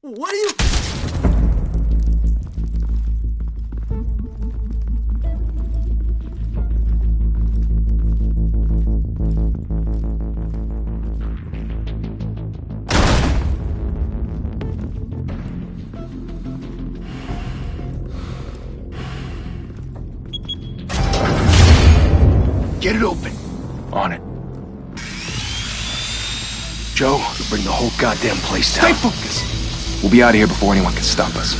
What are you... Get it open. On it. Joe, you bring the whole goddamn place down. Stay focused! We'll be out of here before anyone can stop us.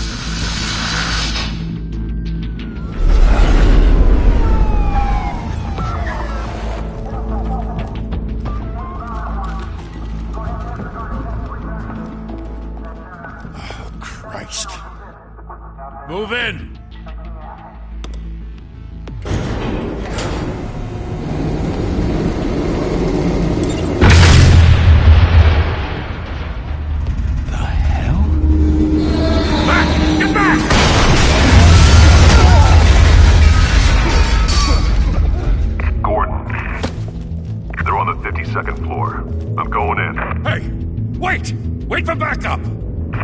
Oh, Christ. Move in! Wait for backup!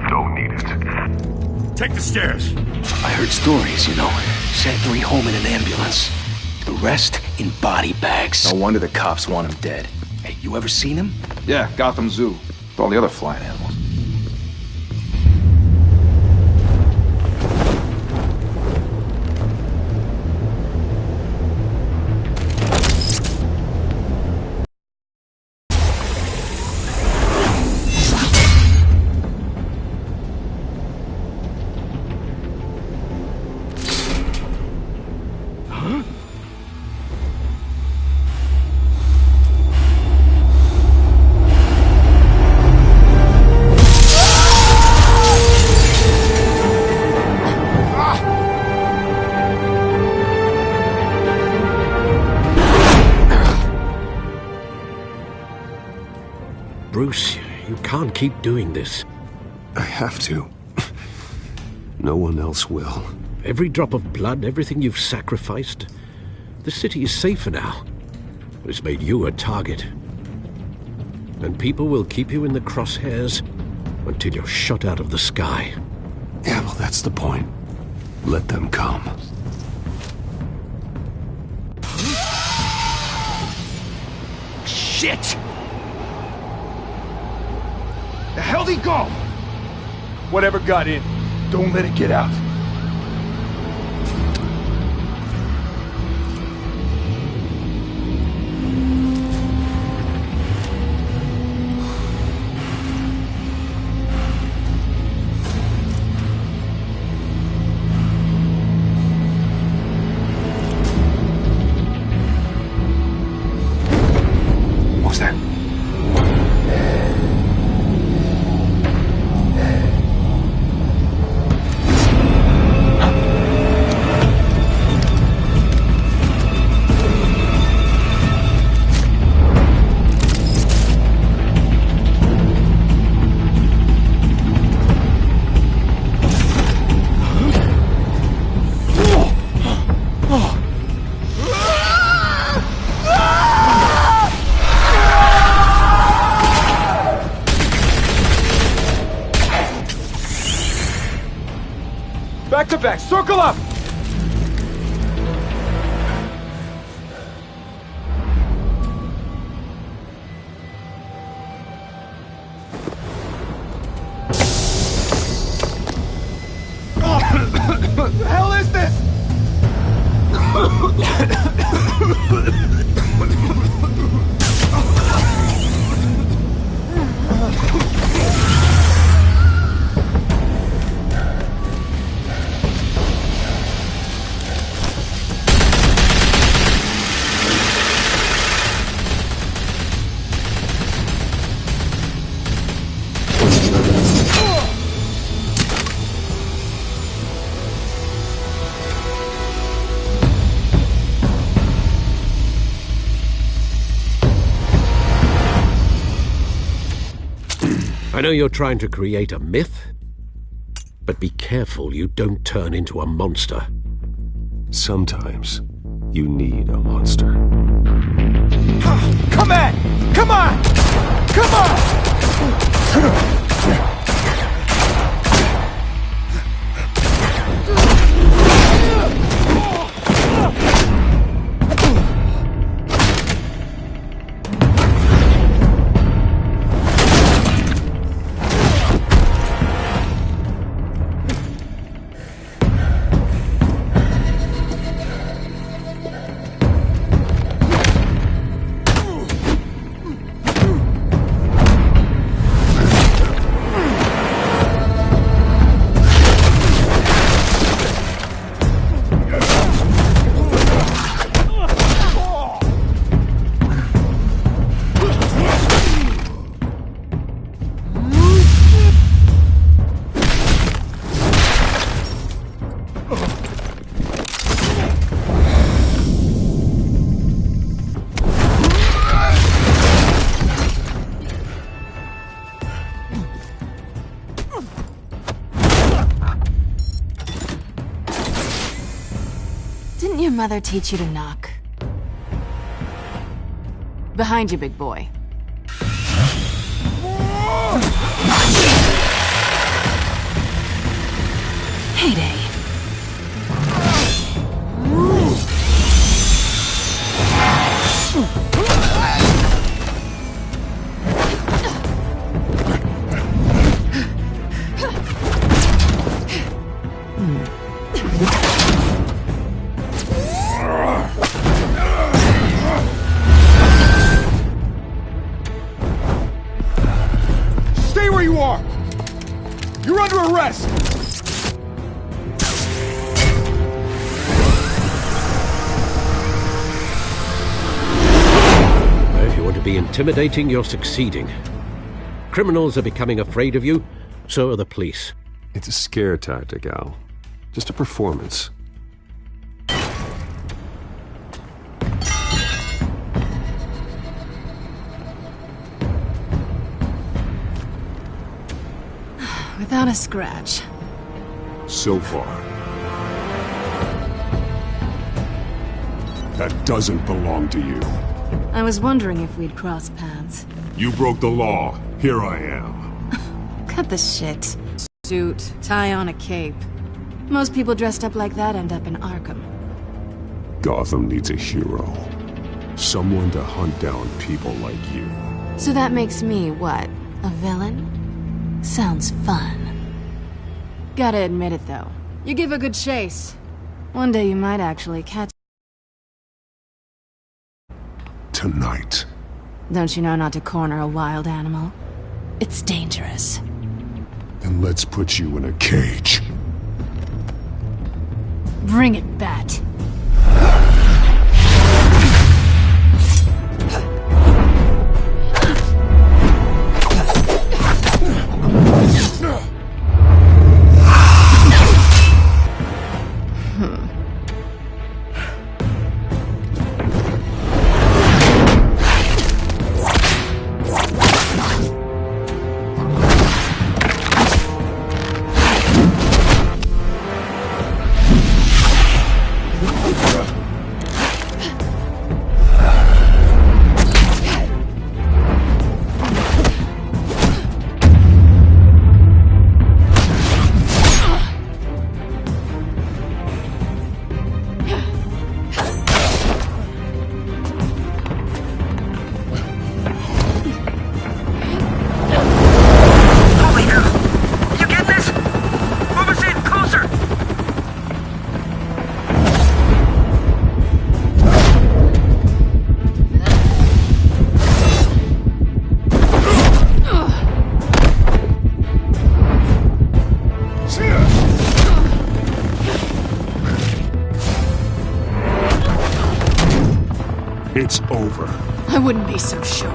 Don't need it. Take the stairs. I heard stories, you know. Sent 3 home in an ambulance. The rest in body bags. No wonder the cops want him dead. Hey, you ever seen him? Yeah, Gotham Zoo. With all the other flying animals. Bruce, you can't keep doing this. I have to. No one else will. Every drop of blood, everything you've sacrificed. The city is safer now. It's made you a target. And people will keep you in the crosshairs until you're shot out of the sky. Yeah, well, that's the point. Let them come. Shit! The hell'd he go? Whatever got in, don't let it get out. What's that? Circle up! What the hell is this? I know you're trying to create a myth, but be careful you don't turn into a monster. Sometimes you need a monster. Come on! Come on! Come on! Didn't your mother teach you to knock? Behind you, big boy. Heyday. Stay where you are! You're under arrest! If you want to be intimidating, you're succeeding. Criminals are becoming afraid of you, so are the police. It's a scare tactic, Al. Just a performance. Without a scratch. So far. That doesn't belong to you. I was wondering if we'd cross paths. You broke the law. Here I am. Cut the shit. Suit, tie on a cape. Most people dressed up like that end up in Arkham. Gotham needs a hero. Someone to hunt down people like you. So that makes me, what, a villain? Sounds fun. Gotta admit it, though. You give a good chase. One day you might actually catch... Tonight. Don't you know not to corner a wild animal? It's dangerous. Then let's put you in a cage. Bring it, Bat. It's over. I wouldn't be so sure.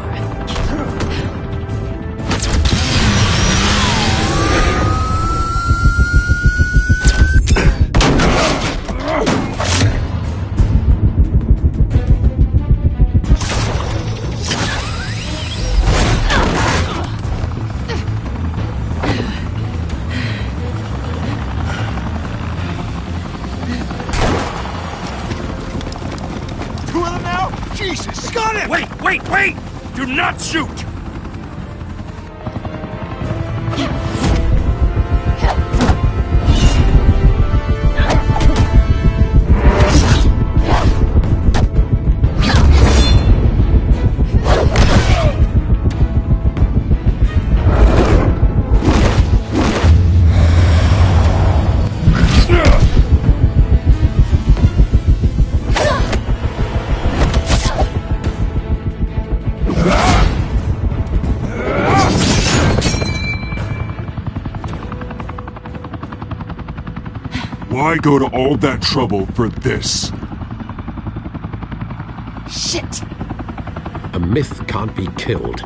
Jesus! Got him! Wait! Do not shoot! Why go to all that trouble for this? Shit! A myth can't be killed.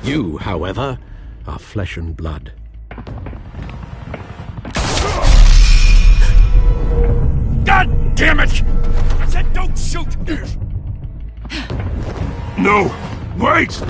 You, however, are flesh and blood. God damn it! I said don't shoot! No! Wait!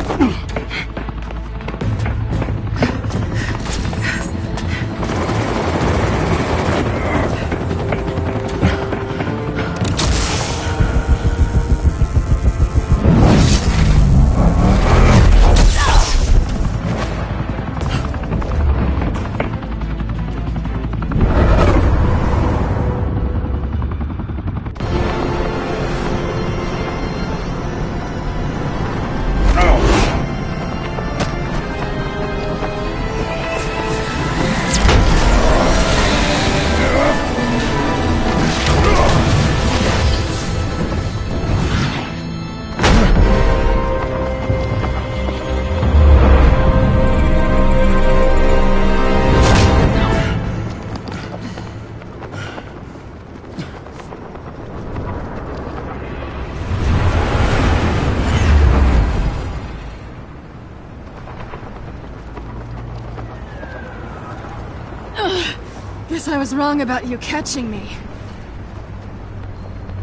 Guess I was wrong about you catching me.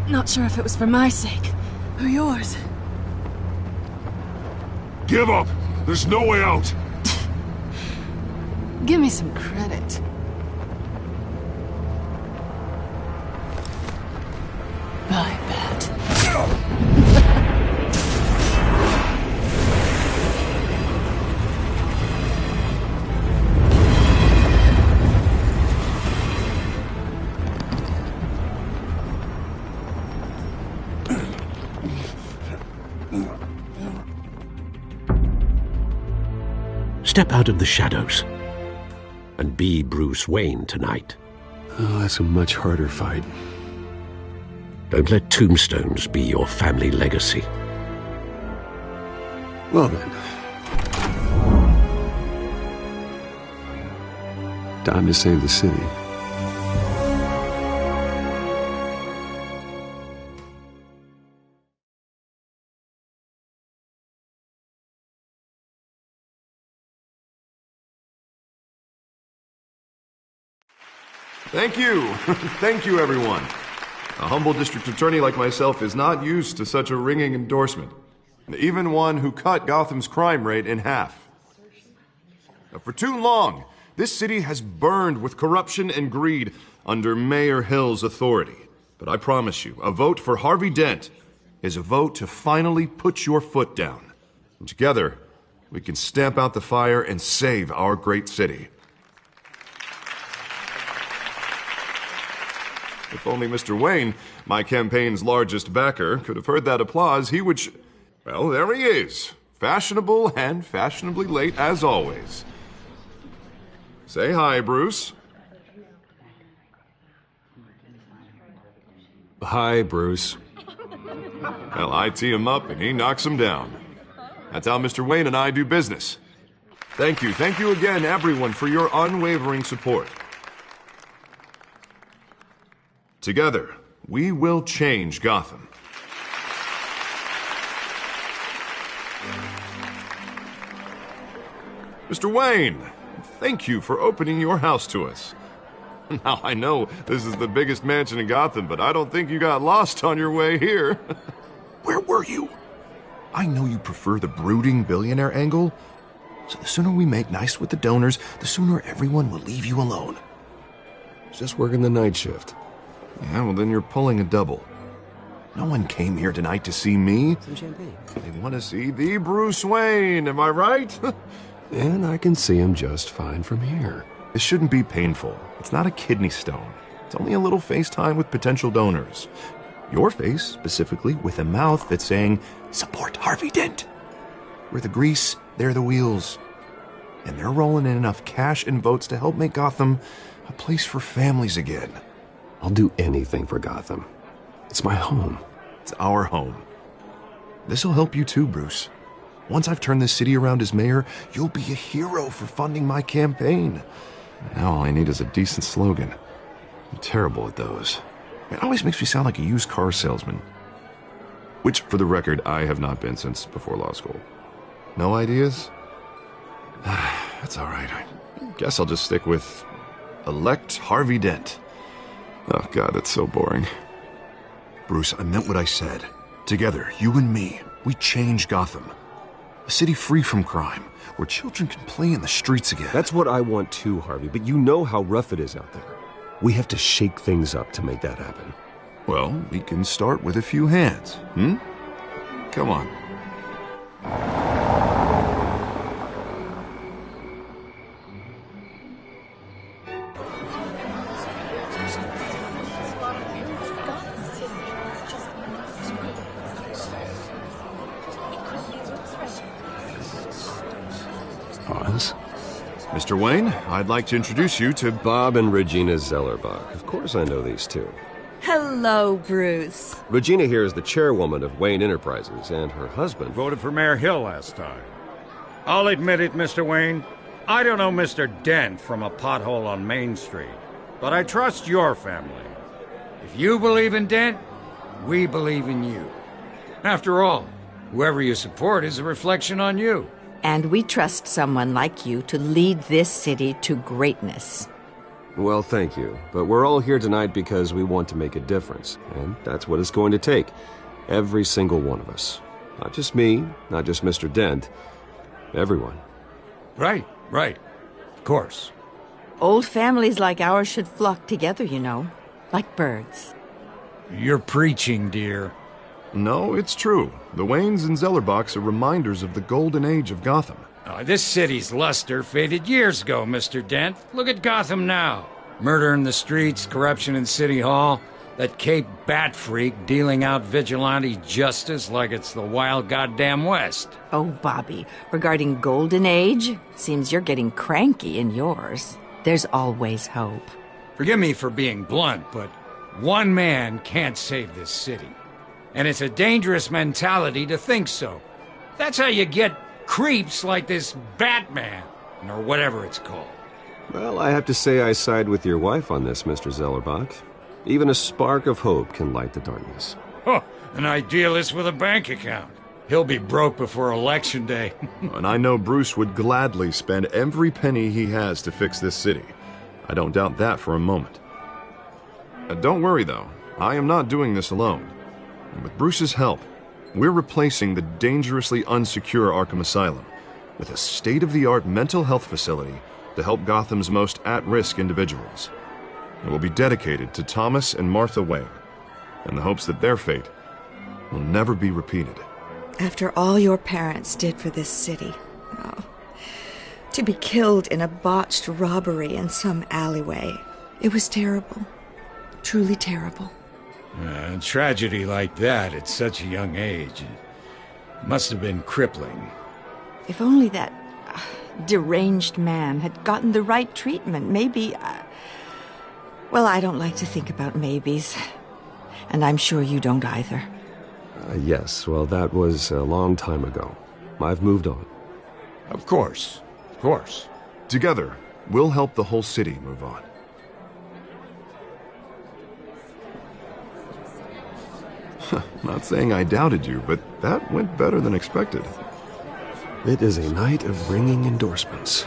Not sure if it was for my sake, or yours. Give up! There's no way out! Give me some credit. I bet. Step out of the shadows and be Bruce Wayne tonight. Oh, that's a much harder fight. Don't let tombstones be your family legacy. Well then. Time to save the city. Thank you. Thank you, everyone. A humble district attorney like myself is not used to such a ringing endorsement. Even one who cut Gotham's crime rate in half. For too long, this city has burned with corruption and greed under Mayor Hill's authority. But I promise you, a vote for Harvey Dent is a vote to finally put your foot down. And together, we can stamp out the fire and save our great city. If only Mr. Wayne, my campaign's largest backer, could have heard that applause, he would well, there he is. Fashionable and fashionably late as always. Say hi, Bruce. Hi, Bruce. Well, I tee him up and he knocks him down. That's how Mr. Wayne and I do business. Thank you again, everyone, for your unwavering support. Together, we will change Gotham. Mr. Wayne, thank you for opening your house to us. Now, I know this is the biggest mansion in Gotham, but I don't think you got lost on your way here. Where were you? I know you prefer the brooding billionaire angle, so the sooner we make nice with the donors, the sooner everyone will leave you alone. Just working the night shift. Yeah, well, then you're pulling a double. No one came here tonight to see me. Some champagne. They want to see the Bruce Wayne, am I right? And I can see him just fine from here. This shouldn't be painful. It's not a kidney stone. It's only a little FaceTime with potential donors. Your face, specifically, with a mouth that's saying, support Harvey Dent. We're the grease, they're the wheels. And they're rolling in enough cash and votes to help make Gotham a place for families again. I'll do anything for Gotham. It's my home. It's our home. This'll help you too, Bruce. Once I've turned this city around as mayor, you'll be a hero for funding my campaign. Now all I need is a decent slogan. I'm terrible at those. It always makes me sound like a used car salesman. Which, for the record, I have not been since before law school. No ideas? That's all right. I guess I'll just stick with elect Harvey Dent. Oh, God, that's so boring. Bruce, I meant what I said. Together, you and me, we change Gotham. A city free from crime, where children can play in the streets again. That's what I want too, Harvey, but you know how rough it is out there. We have to shake things up to make that happen. Well, we can start with a few hands, Come on. Pause. Mr. Wayne, I'd like to introduce you to Bob and Regina Zellerbach. Of course I know these two. Hello, Bruce. Regina here is the chairwoman of Wayne Enterprises, and her husband... Voted for Mayor Hill last time. I'll admit it, Mr. Wayne. I don't know Mr. Dent from a pothole on Main Street, but I trust your family. If you believe in Dent, we believe in you. After all, whoever you support is a reflection on you. And we trust someone like you to lead this city to greatness. Well, thank you. But we're all here tonight because we want to make a difference. And that's what it's going to take. Every single one of us. Not just me, not just Mr. Dent. Everyone. Right. Of course. Old families like ours should flock together, you know. Like birds. You're preaching, dear. No, it's true. The Waynes and Zellerbachs are reminders of the golden age of Gotham. This city's luster faded years ago, Mr. Dent. Look at Gotham now. Murder in the streets, corruption in City Hall, that Cape Bat freak dealing out vigilante justice like it's the wild goddamn West. Oh, Bobby, regarding Golden Age, seems you're getting cranky in yours. There's always hope. Forgive me for being blunt, but one man can't save this city. And it's a dangerous mentality to think so. That's how you get creeps like this Batman, or whatever it's called. Well, I have to say I side with your wife on this, Mr. Zellerbach. Even a spark of hope can light the darkness. Oh, an idealist with a bank account. He'll be broke before Election Day. And I know Bruce would gladly spend every penny he has to fix this city. I don't doubt that for a moment. Don't worry, though. I am not doing this alone. And with Bruce's help, we're replacing the dangerously unsecure Arkham Asylum with a state-of-the-art mental health facility to help Gotham's most at-risk individuals. It will be dedicated to Thomas and Martha Wayne, in the hopes that their fate will never be repeated. After all your parents did for this city, to be killed in a botched robbery in some alleyway, it was terrible. Truly terrible. A tragedy like that at such a young age, it must have been crippling. If only that deranged man had gotten the right treatment, maybe... Well, I don't like to think about maybes. And I'm sure you don't either. Yes, well, that was a long time ago. I've moved on. Of course. Together, we'll help the whole city move on. Not saying I doubted you, but that went better than expected. It is a night of ringing endorsements.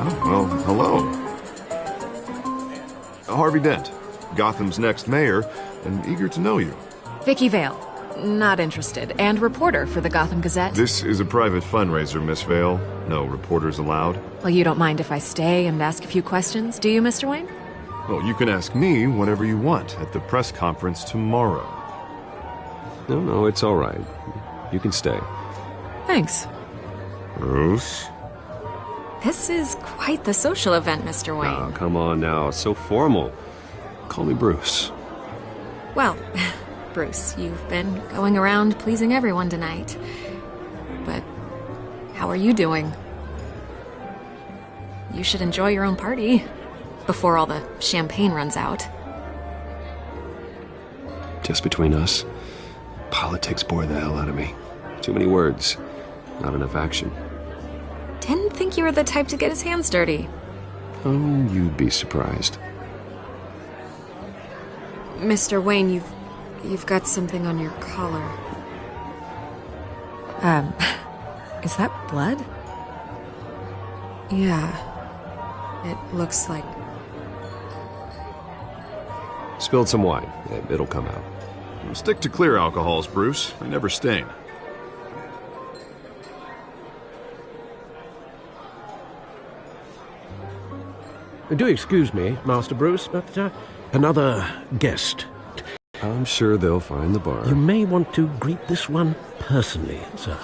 Oh, well, hello. Harvey Dent, Gotham's next mayor, and eager to know you. Vicky Vale. Not interested. And reporter for the Gotham Gazette. This is a private fundraiser, Miss Vale. No reporters allowed. Well, you don't mind if I stay and ask a few questions, do you, Mr. Wayne? Well, you can ask me whatever you want at the press conference tomorrow. No, it's all right. You can stay. Thanks. Bruce? This is quite the social event, Mr. Wayne. Oh, come on now. It's so formal. Call me Bruce. Well, Bruce, you've been going around pleasing everyone tonight. But how are you doing? You should enjoy your own party before all the champagne runs out. Just between us, politics bore the hell out of me. Too many words, not enough action. Didn't think you were the type to get his hands dirty. Oh, you'd be surprised. Mr. Wayne, you've got something on your collar. Is that blood? Yeah. It looks like... Spilled some wine. It'll come out. Stick to clear alcohols, Bruce. They never stain. Do excuse me, Master Bruce, but another guest. I'm sure they'll find the bar. You may want to greet this one personally, sir.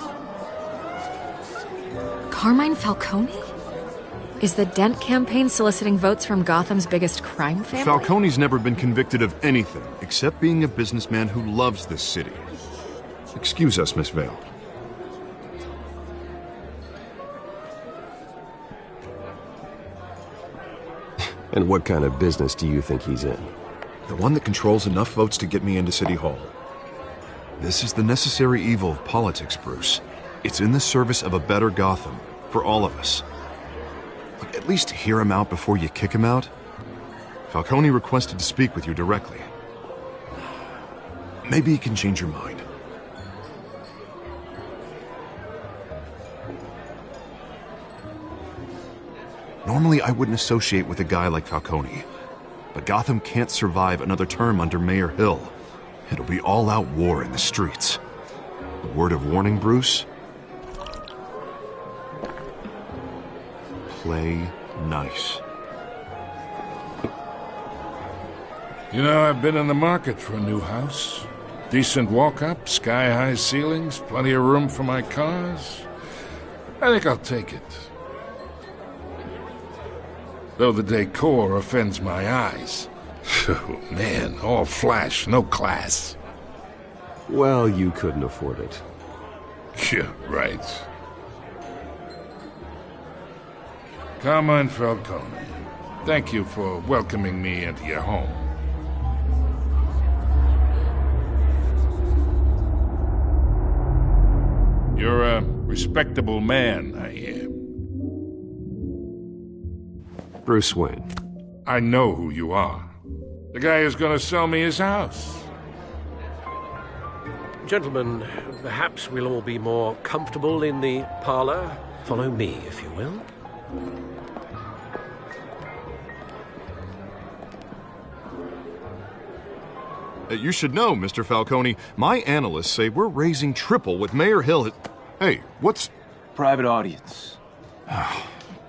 Carmine Falcone? Is the Dent campaign soliciting votes from Gotham's biggest crime family? Falcone's never been convicted of anything except being a businessman who loves this city. Excuse us, Miss Vale. And what kind of business do you think he's in? The one that controls enough votes to get me into City Hall. This is the necessary evil of politics, Bruce. It's in the service of a better Gotham, for all of us. Look, at least hear him out before you kick him out. Falcone requested to speak with you directly. Maybe he can change your mind. Normally, I wouldn't associate with a guy like Falcone. But Gotham can't survive another term under Mayor Hill. It'll be all-out war in the streets. A word of warning, Bruce? Play nice. You know, I've been in the market for a new house. Decent walk-up, sky-high ceilings, plenty of room for my cars. I think I'll take it. Though the decor offends my eyes. Oh, man, all flash, no class. Well, you couldn't afford it. Yeah, right. Carmine Falcone, thank you for welcoming me into your home. You're a respectable man, I hear. Bruce Wayne. I know who you are. The guy who's going to sell me his house. Gentlemen, perhaps we'll all be more comfortable in the parlor. Follow me, if you will. You should know, Mr. Falcone, my analysts say we're raising triple with Mayor Hill. Hey, what's... Private audience.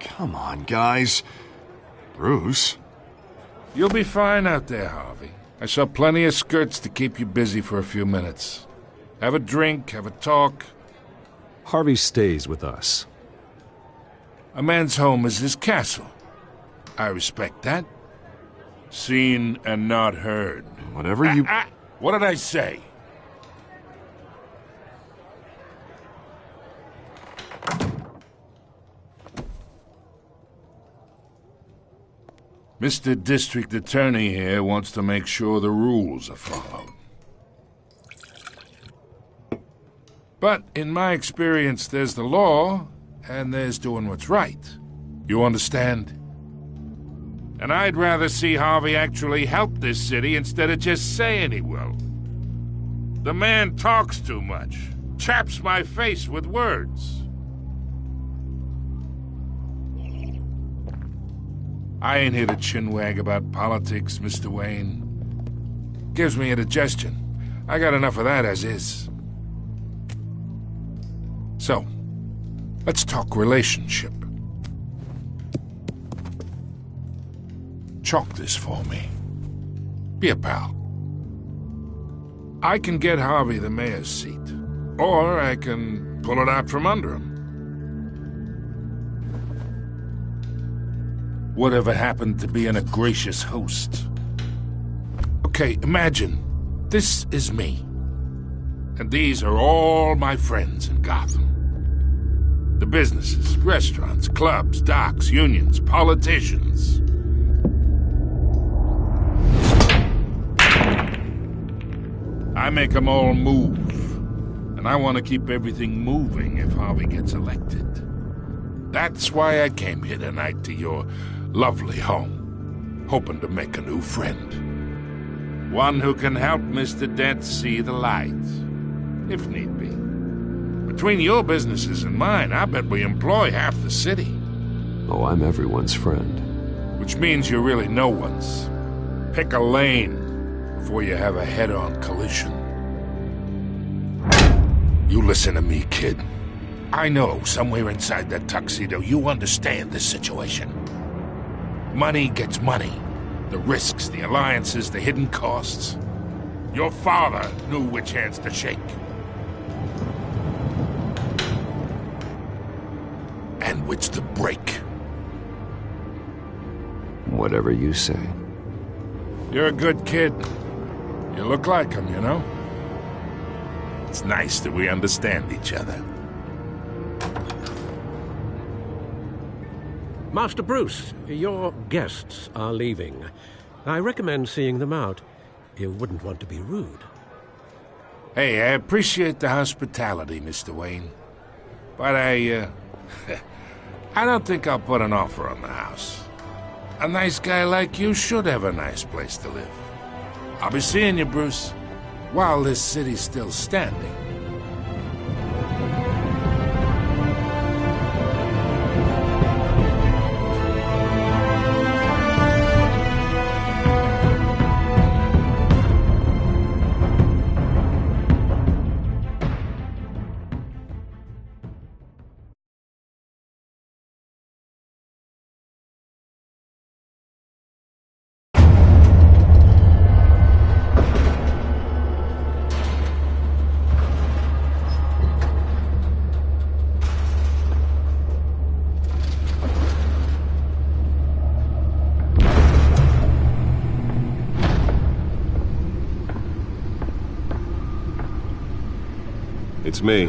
Come on, guys. Bruce? You'll be fine out there, Harvey. I saw plenty of skirts to keep you busy for a few minutes. Have a drink, have a talk. Harvey stays with us. A man's home is his castle. I respect that. Seen and not heard. Whatever you... What did I say? Mr. District Attorney here wants to make sure the rules are followed. But in my experience, there's the law, and there's doing what's right. You understand? And I'd rather see Harvey actually help this city instead of just saying he will. The man talks too much, chaps my face with words. I ain't here to chinwag about politics, Mr. Wayne. Gives me indigestion. I got enough of that as is. So, let's talk relationship. Chalk this for me. Be a pal. I can get Harvey the mayor's seat, or I can pull it out from under him. Whatever happened to being a gracious host? Okay, imagine this is me, and these are all my friends in Gotham. The businesses, restaurants, clubs, docks, unions, politicians. I make them all move, and I want to keep everything moving if Harvey gets elected. That's why I came here tonight to your lovely home, hoping to make a new friend. One who can help Mr. Dent see the light, if need be. Between your businesses and mine, I bet we employ half the city. Oh, I'm everyone's friend. Which means you're really no one's. Pick a lane before you have a head-on collision. You listen to me, kid. I know somewhere inside that tuxedo you understand this situation. Money gets money. The risks, the alliances, the hidden costs. Your father knew which hands to shake. And which to break. Whatever you say. You're a good kid. You look like him, you know? It's nice that we understand each other. Master Bruce, your guests are leaving. I recommend seeing them out. You wouldn't want to be rude. Hey, I appreciate the hospitality, Mr. Wayne. But I don't think I'll put an offer on the house. A nice guy like you should have a nice place to live. I'll be seeing you, Bruce, while this city's still standing. It's me.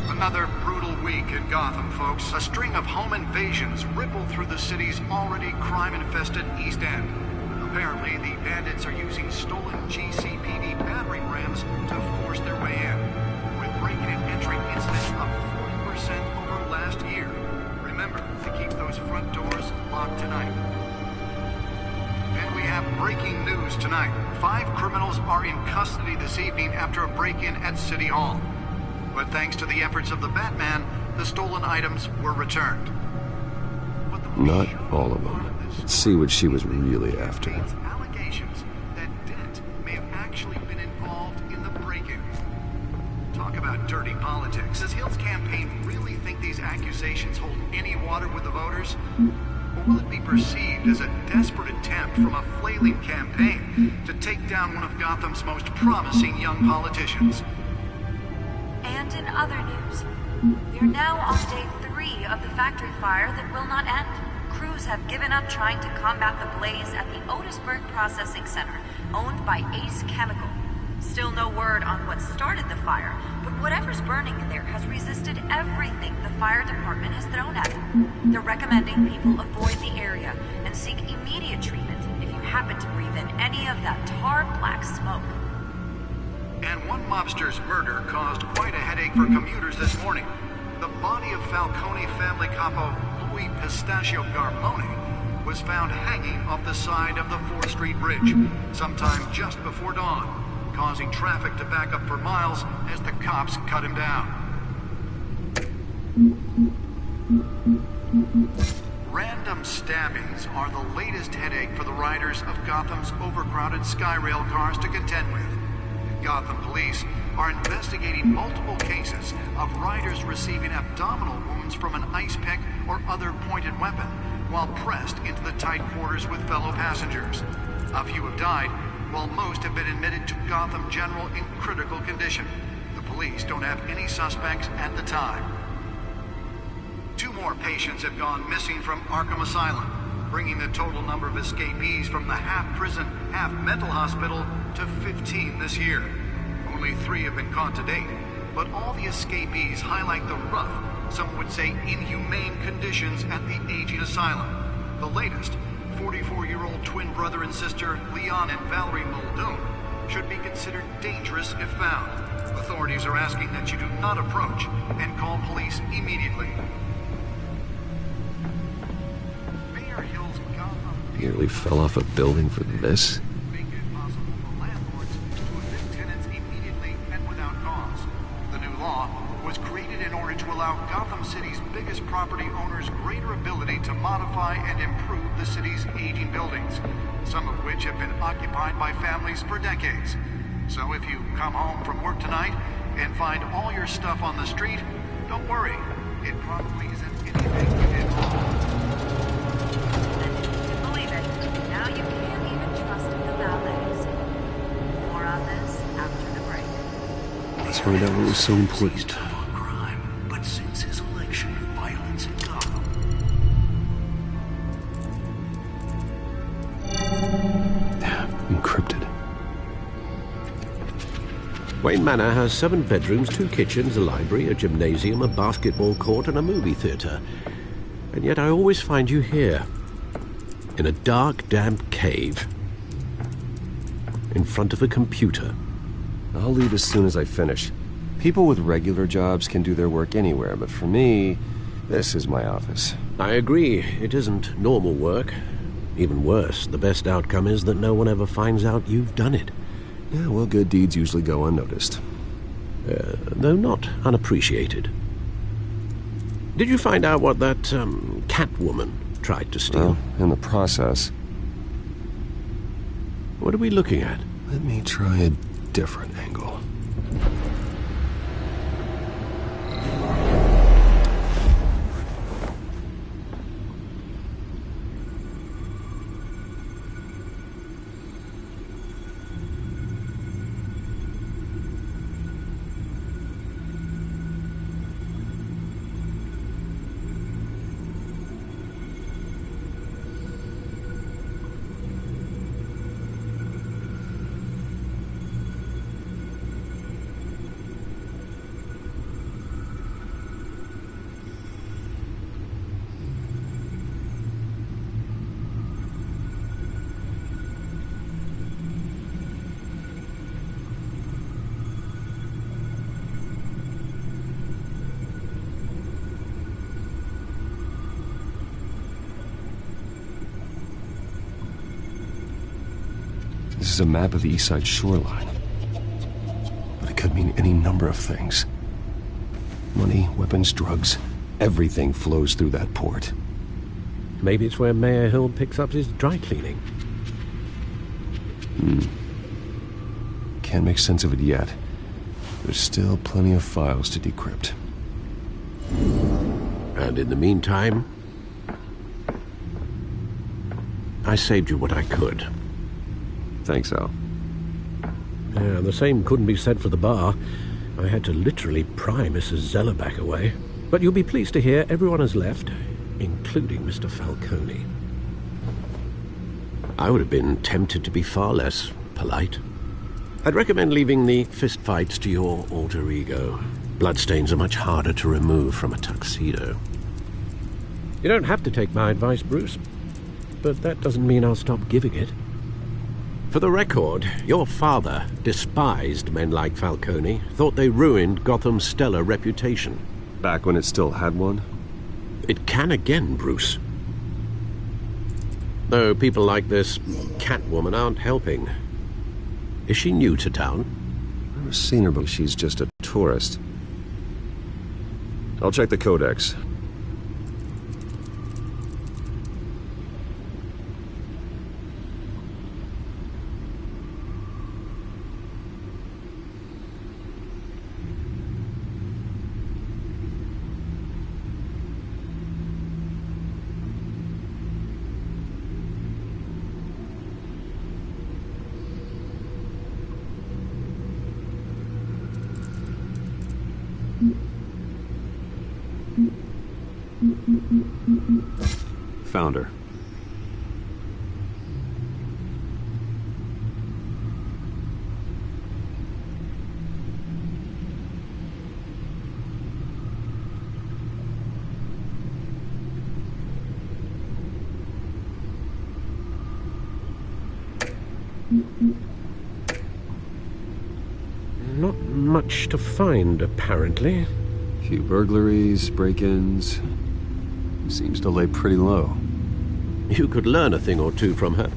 Another brutal week in Gotham, folks. A string of home invasions ripple through the city's already crime-infested East End. Apparently, the bandits are using stolen GCPD battering rams to force their way in, with breaking and entering incidents up 40% over last year. Remember to keep those front doors locked tonight. And we have breaking news tonight. 5 criminals are in custody this evening after a break-in at City Hall. But thanks to the efforts of the Batman, the stolen items were returned. Not all of them. Let's see what she was really after. Allegations that Dent may have actually been involved in the break-in. Talk about dirty politics. Does Hill's campaign really think these accusations hold any water with the voters? Or will it be perceived as a desperate attempt from a flailing campaign to take down one of Gotham's most promising young politicians? And in other news, we are now on day 3 of the factory fire that will not end. crews have given up trying to combat the blaze at the Otisburg Processing Center, owned by Ace Chemical. Still no word on what started the fire, but whatever's burning in there has resisted everything the fire department has thrown at it. They're recommending people avoid the area and seek immediate treatment if you happen to breathe in any of that tar black smoke. And one mobster's murder caused quite a headache for commuters this morning. The body of Falcone family capo Louis Pistachio Garmone was found hanging off the side of the 4th Street Bridge sometime just before dawn, causing traffic to back up for miles as the cops cut him down. Random stabbings are the latest headache for the riders of Gotham's overcrowded Skyrail cars to contend with. Gotham police are investigating multiple cases of riders receiving abdominal wounds from an ice pick or other pointed weapon while pressed into the tight quarters with fellow passengers. A few have died, while most have been admitted to Gotham General in critical condition. The police don't have any suspects at the time. 2 more patients have gone missing from Arkham Asylum, bringing the total number of escapees from the half-prison, half-mental hospital to 15 this year. Only 3 have been caught to date, but all the escapees highlight the rough, some would say inhumane conditions at the aging asylum. The latest, 44-year-old twin brother and sister Leon and Valerie Muldoon, should be considered dangerous if found. Authorities are asking that you do not approach and call police immediately. Nearly fell off a building for this. Make it possible for landlords to evict tenants immediately and without cause. The new law was created in order to allow Gotham City's biggest property owners greater ability to modify and improve the city's aging buildings, some of which have been occupied by families for decades. So if you come home from work tonight and find all your stuff on the street, don't worry. It probably isn't anything you did wrong. Now you can't even trust the valets. More on this after the break. Let's find out what was so important. On crime, but since his election, violence in Gotham. Encrypted. Wayne Manor has 7 bedrooms, 2 kitchens, a library, a gymnasium, a basketball court, and a movie theater. And yet I always find you here, in a dark, damp cave, in front of a computer. I'll leave as soon as I finish. People with regular jobs can do their work anywhere, but for me, this is my office. I agree. It isn't normal work. Even worse, the best outcome is that no one ever finds out you've done it. Yeah, well, good deeds usually go unnoticed. Though not unappreciated. Did you find out what that, Catwoman tried to steal? Well, in the process. What are we looking at? Let me try a different angle. This is a map of the East Side shoreline. But it could mean any number of things. Money, weapons, drugs, everything flows through that port. Maybe it's where Mayor Hill picks up his dry cleaning. Can't make sense of it yet. There's still plenty of files to decrypt. And in the meantime, I saved you what I could. Thanks, Al. Yeah, the same couldn't be said for the bar. I had to literally pry Mrs. Zellerback away. But you'll be pleased to hear everyone has left, including Mr. Falcone. I would have been tempted to be far less polite. I'd recommend leaving the fistfights to your alter ego. Bloodstains are much harder to remove from a tuxedo. You don't have to take my advice, Bruce, but that doesn't mean I'll stop giving it. For the record, your father despised men like Falcone, thought they ruined Gotham's stellar reputation. Back when it still had one? It can again, Bruce. Though people like this Catwoman aren't helping. Is she new to town? I've never seen her, but she's just a tourist. I'll check the codex. Found her. Not much to find, apparently. Few burglaries, break-ins. Seems to lay pretty low. You could learn a thing or two from her.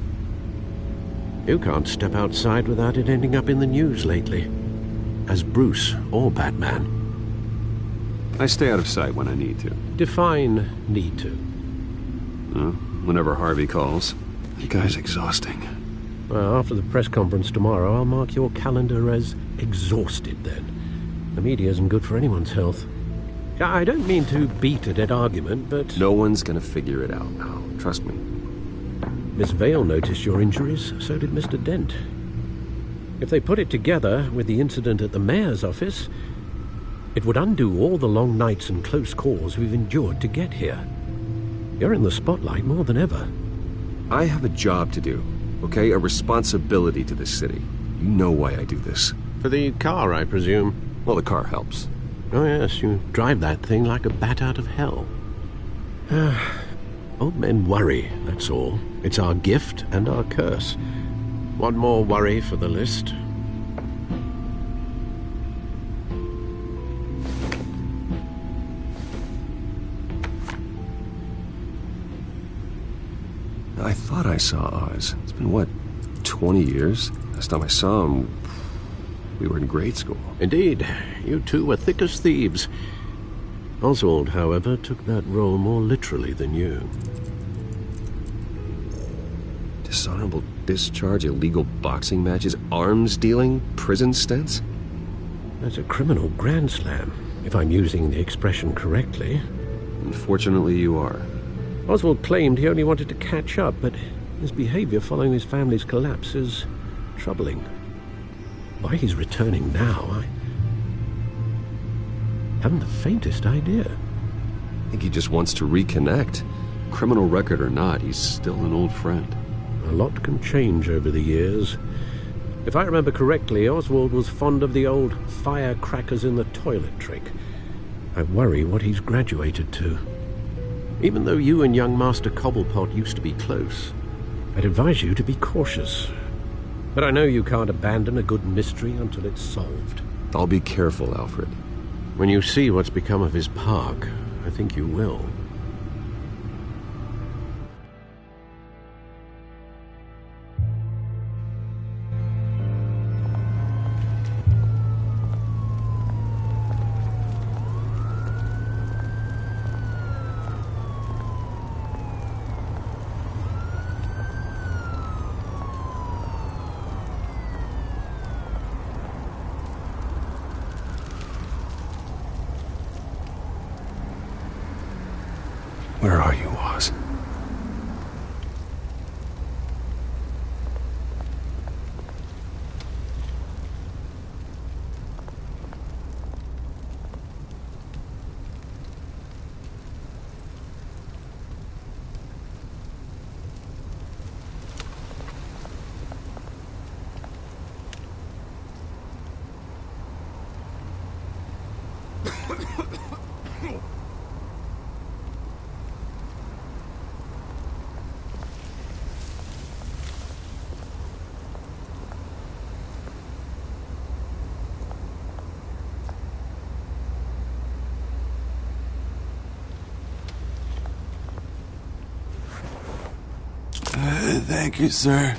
You can't step outside without it ending up in the news lately. As Bruce or Batman. I stay out of sight when I need to. Define need to. Whenever Harvey calls. That guy's exhausting. Well, after the press conference tomorrow, I'll mark your calendar as exhausted then. The media isn't good for anyone's health. I don't mean to beat a dead argument, but... No one's gonna figure it out now. Trust me. Miss Vale noticed your injuries, so did Mr. Dent. If they put it together with the incident at the mayor's office, it would undo all the long nights and close calls we've endured to get here. You're in the spotlight more than ever. I have a job to do, okay? A responsibility to this city. You know why I do this. For the car, I presume? Well, the car helps. Oh yes, you drive that thing like a bat out of hell. Old men worry, that's all. It's our gift and our curse. One more worry for the list. I thought I saw Oz. It's been, what, 20 years? Last time I saw him, we were in grade school. Indeed. You two were thick as thieves. Oswald, however, took that role more literally than you. Dishonorable discharge, illegal boxing matches, arms dealing, prison stints? That's a criminal grand slam, if I'm using the expression correctly. Unfortunately, you are. Oswald claimed he only wanted to catch up, but his behavior following his family's collapse is troubling. Why he's returning now, I haven't the faintest idea. I think he just wants to reconnect. Criminal record or not, he's still an old friend. A lot can change over the years. If I remember correctly, Oswald was fond of the old firecrackers in the toilet trick. I worry what he's graduated to. Even though you and young Master Cobblepot used to be close, I'd advise you to be cautious. But I know you can't abandon a good mystery until it's solved. I'll be careful, Alfred. When you see what's become of his park, I think you will. Where are you, Oz? Thank you, sir.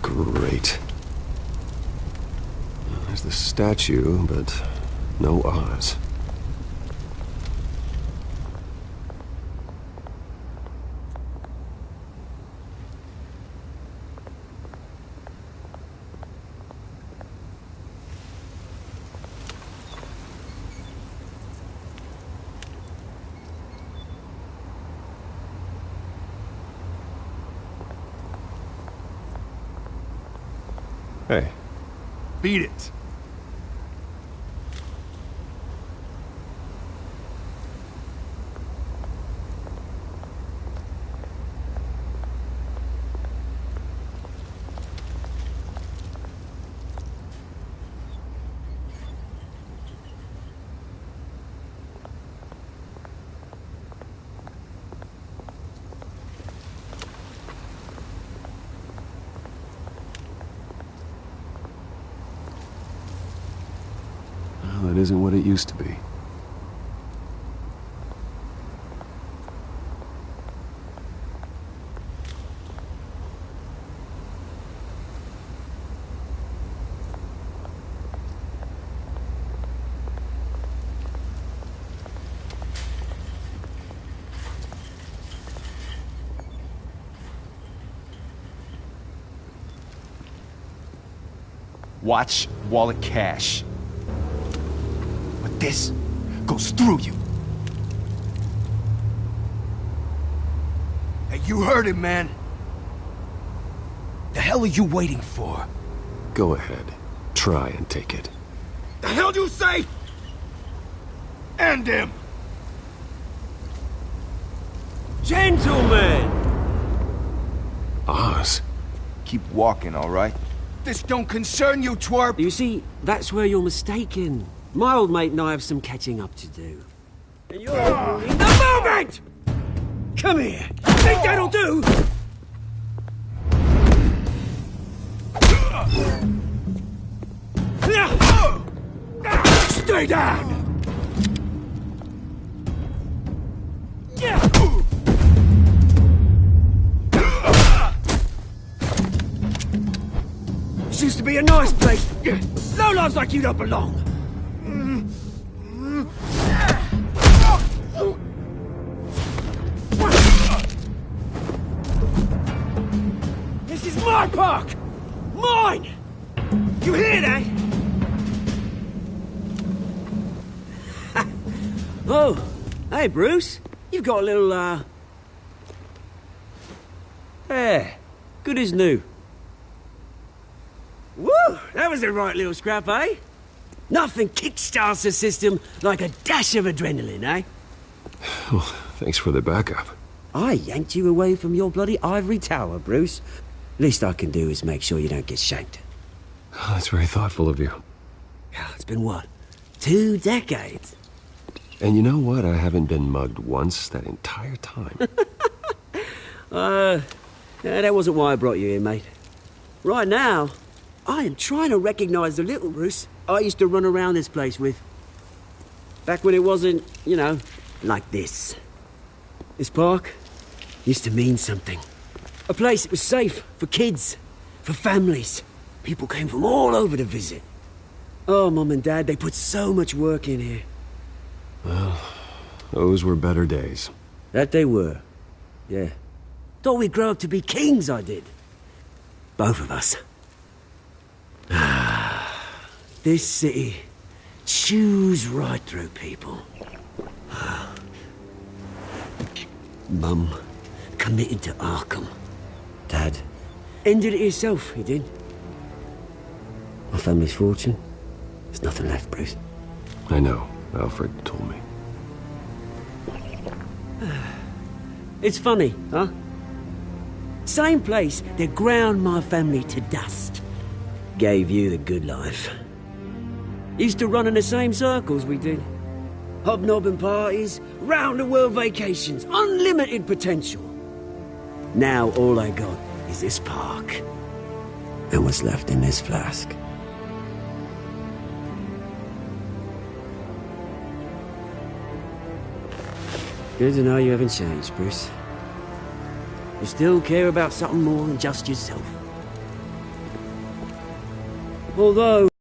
Great. There's the statue, but no Oz. Hey. Beat it. Well, it isn't what it used to be. Watch wallet cash. But this goes through you. Hey, you heard him, man. The hell are you waiting for? Go ahead. Try and take it. The hell do you say? End him! Gentlemen! Oz. Keep walking, all right? This don't concern you, twerp! You see, that's where you're mistaken. My old mate and I have some catching up to do. And you're in the moment! Come here! You think that'll do? Stay down! This used to be a nice place. Lowlifes like you don't belong. This is my park! Mine! You hear that? Oh, hey, Bruce. You've got a little, Yeah, good as new. Woo! That was a right little scrap, eh? Nothing kickstarts the system like a dash of adrenaline, eh? Well, thanks for the backup. I yanked you away from your bloody ivory tower, Bruce. Least I can do is make sure you don't get shanked. Oh, that's very thoughtful of you. It's been what? 2 decades? And you know what? I haven't been mugged once that entire time. That wasn't why I brought you here, mate. Right now, I am trying to recognize the little Bruce I used to run around this place with. Back when it wasn't, you know, like this. This park used to mean something. A place that was safe for kids, for families. People came from all over to visit. Oh, Mum and Dad, they put so much work in here. Well, those were better days. That they were. Yeah. Thought we'd grow up to be kings, I did. Both of us. This city chews right through people. Mum committed to Arkham. Dad ended it himself, he did. My family's fortune, there's nothing left, Bruce. I know. Alfred told me. It's funny, huh? Same place that ground my family to dust. Gave you the good life. Used to run in the same circles we did. Hobnobbing parties, round-the-world vacations, unlimited potential. Now all I got is this park. And what's left in this flask. Good to know you haven't changed, Bruce. You still care about something more than just yourself. Although...